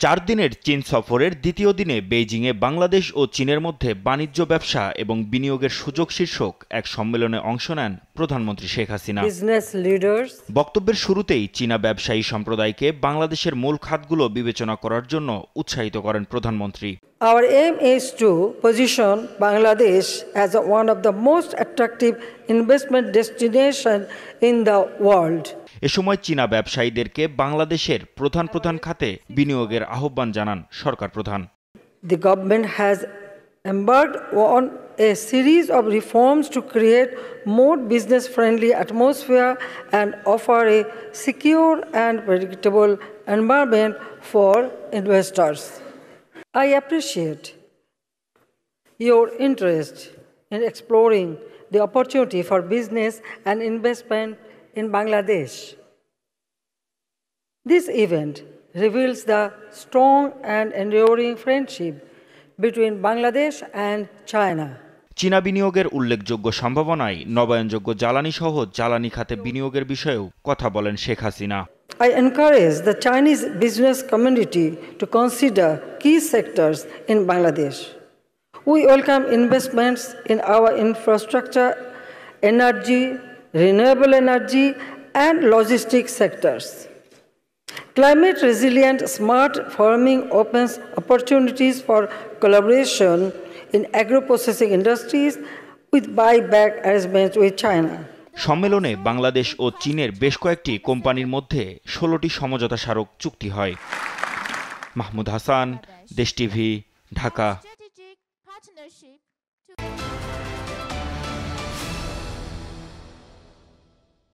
4 দিনের চীন সফরের দ্বিতীয় দিনে বেইজিংয়ে বাংলাদেশ ও চীনের মধ্যে বাণিজ্য, ব্যবসা এবং বিনিয়োগের সুযোগ শীর্ষক এক সম্মেলনে অংশ নেন প্রধানমন্ত্রী শেখ হাসিনা। বক্তব্যের শুরুতেই চীনা ব্যবসায়ী সম্প্রদায়কে বাংলাদেশের মূল খাতগুলো বিবেচনা করার জন্য উৎসাহিত করেন প্রধানমন্ত্রী। Our aim is to position Bangladesh as one of the most attractive investment destination in the world. এ সময় চীনা ব্যবসায়ীদেরকে বাংলাদেশের প্রধান খাতে বিনিয়োগের আহ্বান জানান সরকার প্রধান। The government has embarked on a series of reforms to create more business-friendly atmosphere and offer a secure and predictable environment for investors. I appreciate your interest in exploring the opportunity for business and investment in Bangladesh. This event reveals the strong and enduring friendship between Bangladesh and China. চীনা বিনিয়োগের উল্লেখযোগ্য সম্ভাবনায় নবায়নযোগ্য জ্বালানি সহ জ্বালানি খাতে বিনিয়োগের বিষয়েও কথা বলেন Sheikh Hasina. I encourage the Chinese business community to consider key sectors in Bangladesh. We welcome investments in our infrastructure, energy, renewable energy, and logistics sectors. Climate resilient smart farming opens opportunities for collaboration in agro-processing industries with buyback arrangements with China. সম্মেলনে বাংলাদেশ ও চীনের বেশ কয়েকটি কোম্পানির মধ্যে 16টি সমঝোতা স্মারক চুক্তি হয়। মাহমুদ হাসান, দেশ টিভি, ঢাকা।